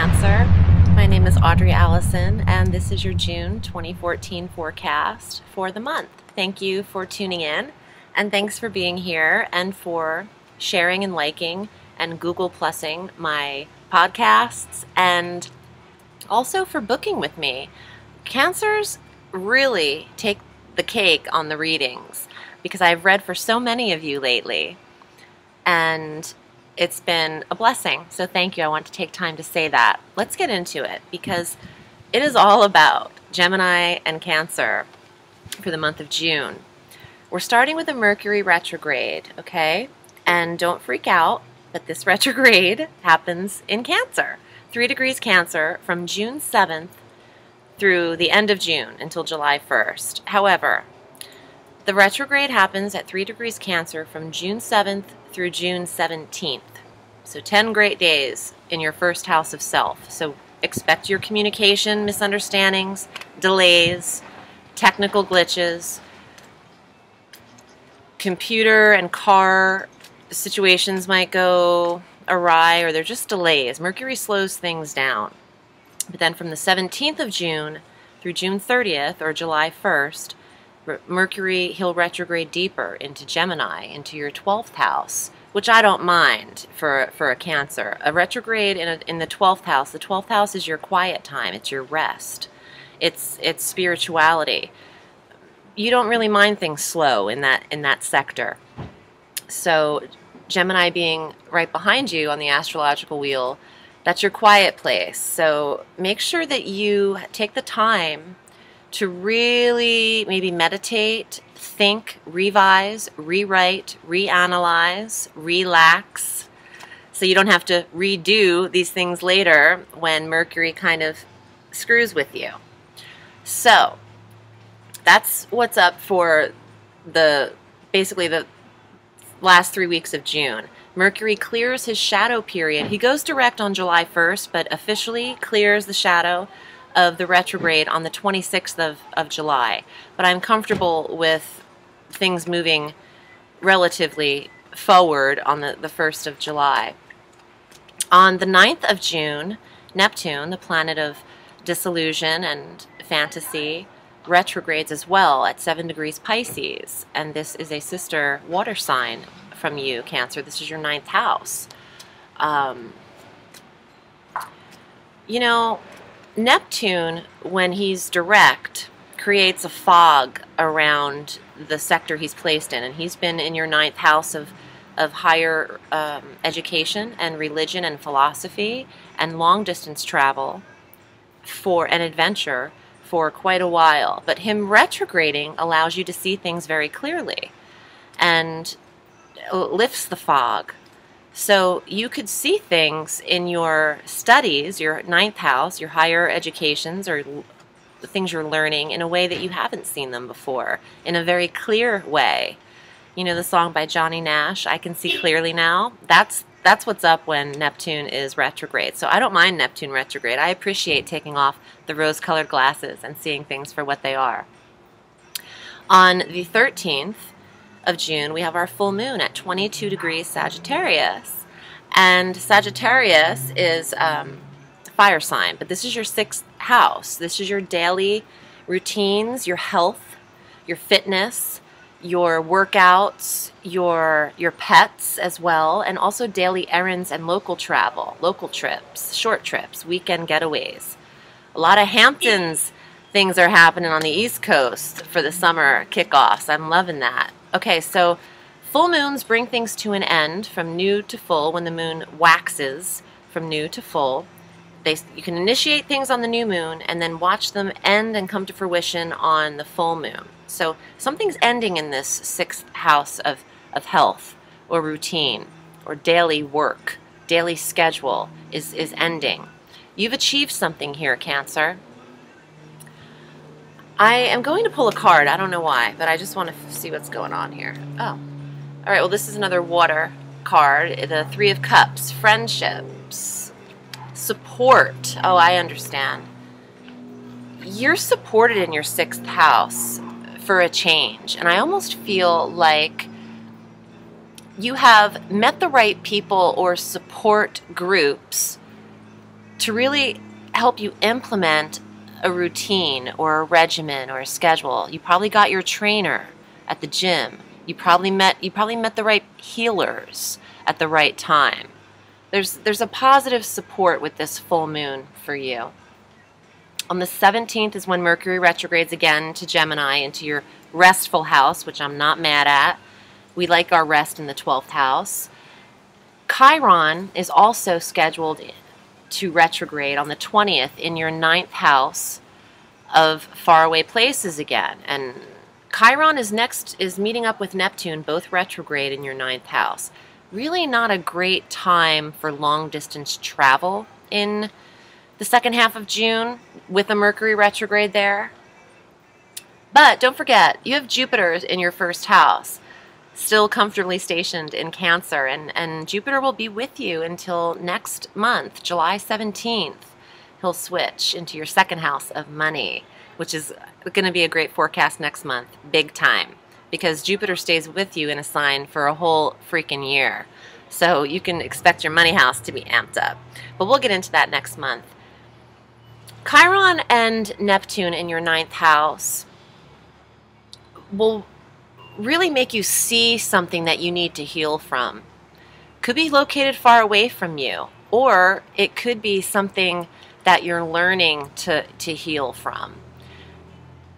Cancer. My name is Audrey Allison, and this is your June 2014 forecast for the month. Thank you for tuning in, and thanks for being here and for sharing and liking and Google Plusing my podcasts, and also for booking with me. Cancers really take the cake on the readings because I've read for so many of you lately, and it's been a blessing. So thank you. I want to take time to say that. Let's get into it because it is all about Gemini and Cancer for the month of June. We're starting with a Mercury retrograde, okay? And don't freak out, but this retrograde happens in Cancer. 3 degrees Cancer from June 7th through the end of June until July 1st. However, the retrograde happens at 3 degrees Cancer from June 7th through June 17th. So 10 great days in your first house of self. So expect your communication misunderstandings, delays, technical glitches, computer and car situations might go awry, or they're just delays. Mercury slows things down. But then from the 17th of June through June 30th or July 1st, Mercury, he'll retrograde deeper into Gemini, into your 12th house, which I don't mind for a Cancer. A retrograde in the 12th house. The 12th house is your quiet time. It's your rest. It's spirituality. You don't really mind things slow in that sector. So Gemini being right behind you on the astrological wheel, that's your quiet place. So make sure that you take the time to really maybe meditate, think, revise, rewrite, reanalyze, relax, so you don't have to redo these things later when Mercury kind of screws with you. So that's what's up for basically the last 3 weeks of June. Mercury clears his shadow period. He goes direct on July 1st, but officially clears the shadow of the retrograde on the 26th of July. But I'm comfortable with things moving relatively forward on the 1st of July. On the 9th of June, Neptune, the planet of disillusion and fantasy, retrogrades as well at 7 degrees Pisces. And this is a sister water sign from you, Cancer. This is your 9th house. You know, Neptune, when he's direct, creates a fog around the sector he's placed in, and he's been in your 9th house of higher education and religion and philosophy and long-distance travel for an adventure for quite a while. But him retrograding allows you to see things very clearly and lifts the fog. So you could see things in your studies, your 9th house, your higher educations, or the things you're learning in a way that you haven't seen them before, in a very clear way. You know the song by Johnny Nash, I Can See Clearly Now? That's what's up when Neptune is retrograde. So I don't mind Neptune retrograde. I appreciate taking off the rose-colored glasses and seeing things for what they are. On the 13th of June, we have our full moon at 22 degrees Sagittarius. And Sagittarius is fire sign, but this is your 6th house. This is your daily routines, your health, your fitness, your workouts, your pets as well, and also daily errands and local travel, local trips, short trips, weekend getaways. A lot of Hamptons things are happening on the East Coast for the summer kickoffs. I'm loving that. Okay, so full moons bring things to an end from new to full. When the moon waxes from new to full, you can initiate things on the new moon and then watch them end and come to fruition on the full moon. So something's ending in this 6th house of health or routine or daily work, daily schedule is ending. You've achieved something here, Cancer. I am going to pull a card. I don't know why, but I just want to see what's going on here. Oh. All right, well, this is another water card. The 3 of Cups. Friendships. Support. Oh, I understand. You're supported in your 6th house for a change. And I almost feel like you have met the right people or support groups to really help you implement a routine or a regimen or a schedule. You probably got your trainer at the gym. You probably met the right healers at the right time. There's a positive support with this full moon for you. On the 17th is when Mercury retrogrades again to Gemini into your restful house, which I'm not mad at. We like our rest in the 12th house. Chiron is also scheduled to retrograde on the 20th in your 9th house of faraway places again. And Chiron is meeting up with Neptune, both retrograde in your 9th house. Really not a great time for long distance travel in the second half of June with a Mercury retrograde there. But don't forget, you have Jupiter in your first house, still comfortably stationed in Cancer, and Jupiter will be with you until next month, July 17th. He'll switch into your second house of money, which is going to be a great forecast next month, big time, because Jupiter stays with you in a sign for a whole freaking year. So you can expect your money house to be amped up. But we'll get into that next month. Chiron and Neptune in your 9th house will really make you see something that you need to heal from. Could be located far away from you, or it could be something that you're learning to heal from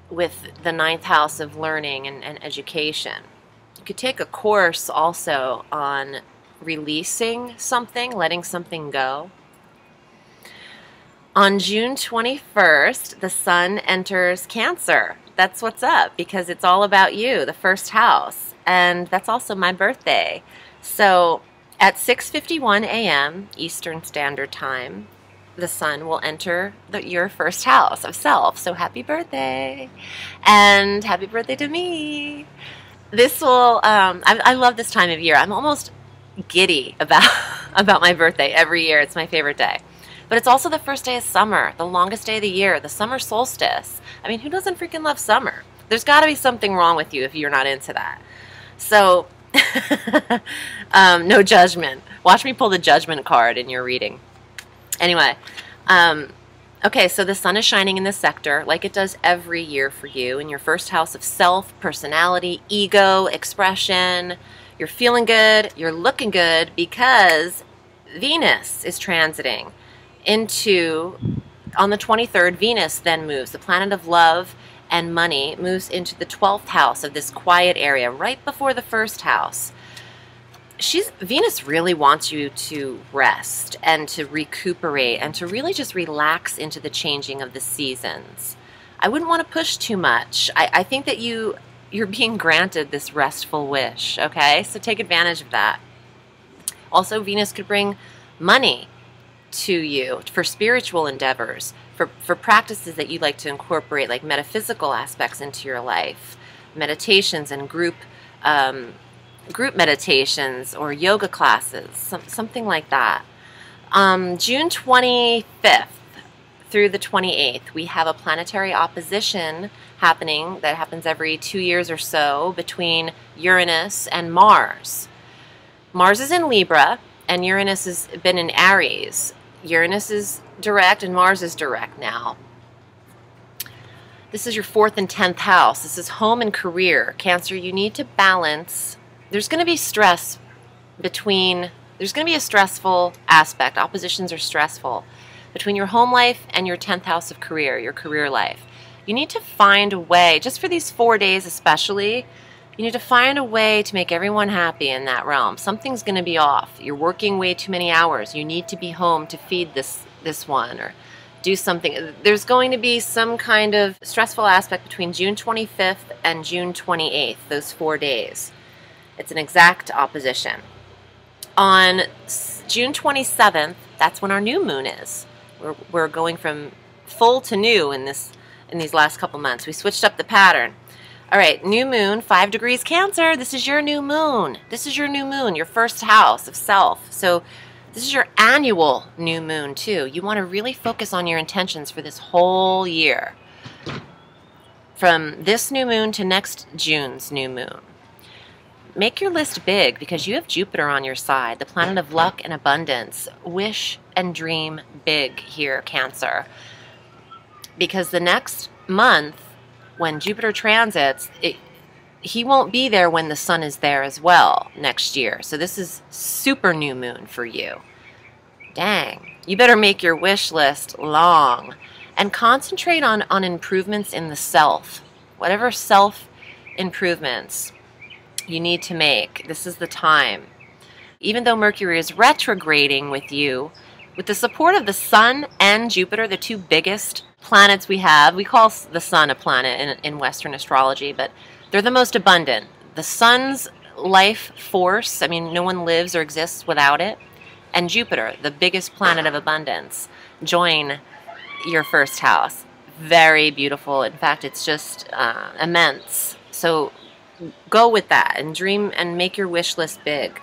with the 9th house of learning and education. You could take a course also on releasing something, letting something go. On June 21st, the Sun enters Cancer. That's what's up, because it's all about you, the first house. And that's also my birthday. So at 6:51 a.m. Eastern Standard Time, the Sun will enter your first house of self. So happy birthday. And happy birthday to me. This will, I love this time of year. I'm almost giddy about my birthday every year. It's my favorite day. But it's also the first day of summer, the longest day of the year, the summer solstice. I mean, who doesn't freaking love summer? There's got to be something wrong with you if you're not into that. So, no judgment. Watch me pull the judgment card in your reading. Anyway, okay, so the Sun is shining in this sector like it does every year for you in your first house of self, personality, ego, expression. You're feeling good, you're looking good, because Venus is transiting into, on the 23rd, Venus then moves, the planet of love and money, moves into the 12th house of this quiet area right before the first house. Venus really wants you to rest and to recuperate and to really just relax into the changing of the seasons. I wouldn't want to push too much. I think that you're being granted this restful wish, okay? So take advantage of that. Also, Venus could bring money to you for spiritual endeavors, for practices that you like to incorporate, like metaphysical aspects into your life, meditations and group meditations or yoga classes, something like that. June 25th through the 28th, we have a planetary opposition happening that happens every 2 years or so between Uranus and Mars. Mars is in Libra and Uranus has been in Aries. Uranus is direct and Mars is direct now. This is your 4th and 10th house. This is home and career. Cancer, you need to balance. There's going to be stress there's going to be a stressful aspect. Oppositions are stressful between your home life and your 10th house of career, your career life. You need to find a way, just for these 4 days especially, you need to find a way to make everyone happy in that realm. Something's going to be off. You're working way too many hours. You need to be home to feed this one or do something. There's going to be some kind of stressful aspect between June 25th and June 28th, those 4 days. It's an exact opposition. On June 27th, that's when our new moon is. We're going from full to new in these last couple months. We switched up the pattern. All right, new moon, 5 degrees Cancer. This is your new moon. This is your new moon, your first house of self. So this is your annual new moon too. You want to really focus on your intentions for this whole year. From this new moon to next June's new moon. make your list big because you have Jupiter on your side, the planet of luck and abundance. Wish and dream big here, Cancer. Because the next month, when Jupiter transits, he won't be there when the sun is there as well next year. So this is super new moon for you. Dang. You better make your wish list long and concentrate on improvements in the self. Whatever self improvements you need to make, this is the time. Even though Mercury is retrograding with you, with the support of the Sun and Jupiter, the two biggest planets we have, we call the Sun a planet in Western astrology, but they're the most abundant. The Sun's life force, I mean, no one lives or exists without it, and Jupiter, the biggest planet of abundance, join your first house. Very beautiful. In fact, it's just immense. So go with that and dream and make your wish list big.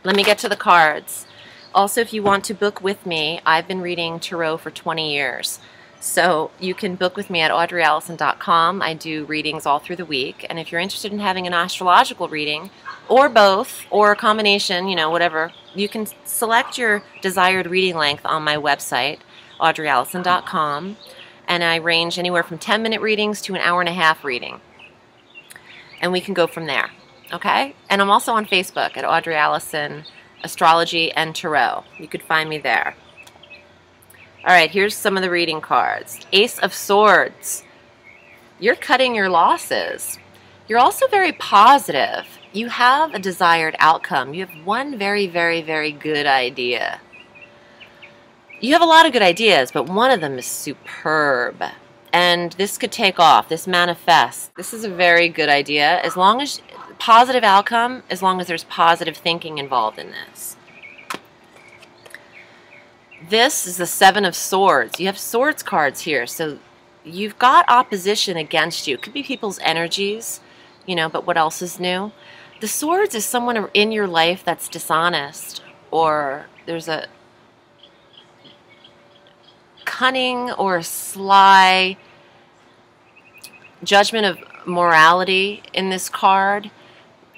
Let me get to the cards. Also, if you want to book with me, I've been reading tarot for 20 years. So you can book with me at audreyallison.com. I do readings all through the week. And if you're interested in having an astrological reading, or both, or a combination, you know, whatever, you can select your desired reading length on my website, audreyallison.com. And I range anywhere from 10-minute readings to an hour-and-a-half reading. And we can go from there, okay? And I'm also on Facebook at Audrey Allison Astrology and Tarot. You could find me there. All right, here's some of the reading cards. Ace of Swords. You're cutting your losses. You're also very positive. You have a desired outcome. You have one very, very, very good idea. You have a lot of good ideas, but one of them is superb. And this could take off. This manifests. This is a very good idea. As long as positive outcome, as long as there's positive thinking involved in this. This is the Seven of Swords. You have swords cards here, so you've got opposition against you. It could be people's energies, you know, but what else is new? The swords is someone in your life that's dishonest, or there's a cunning or sly judgment of morality in this card.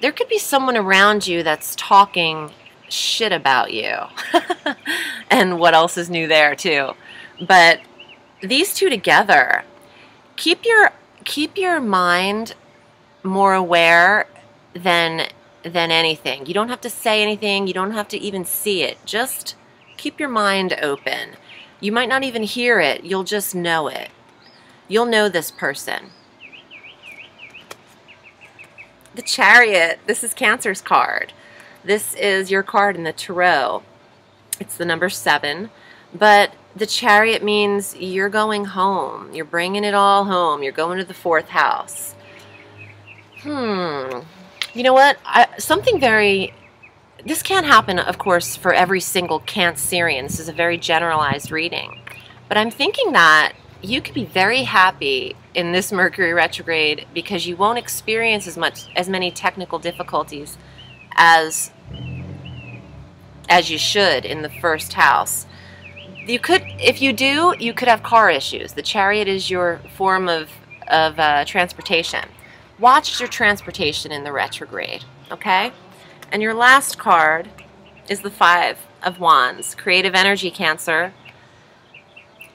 There could be someone around you that's talking shit about you. And what else is new there too? But these two together, keep your mind more aware than anything. You don't have to say anything. You don't have to even see it. Just keep your mind open. You might not even hear it. You'll just know it. You'll know this person. The Chariot. This is Cancer's card. This is your card in the Tarot. It's the number 7. But the Chariot means you're going home. You're bringing it all home. You're going to the 4th house. You know what? This can't happen, of course, for every single Cancerian. This is a very generalized reading. But I'm thinking that you could be very happy in this Mercury retrograde because you won't experience as many technical difficulties as you should in the 1st house. You could, if you do, you could have car issues. The Chariot is your form of transportation. Watch your transportation in the retrograde, okay? And your last card is the 5 of Wands. Creative energy, Cancer.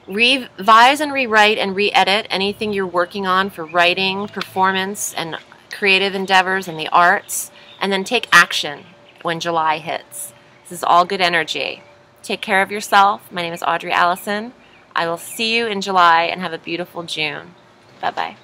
Revise and rewrite and re-edit anything you're working on for writing, performance, and creative endeavors and the arts. And then take action when July hits. This is all good energy. Take care of yourself. My name is Audrey Allison. I will see you in July and have a beautiful June. Bye-bye.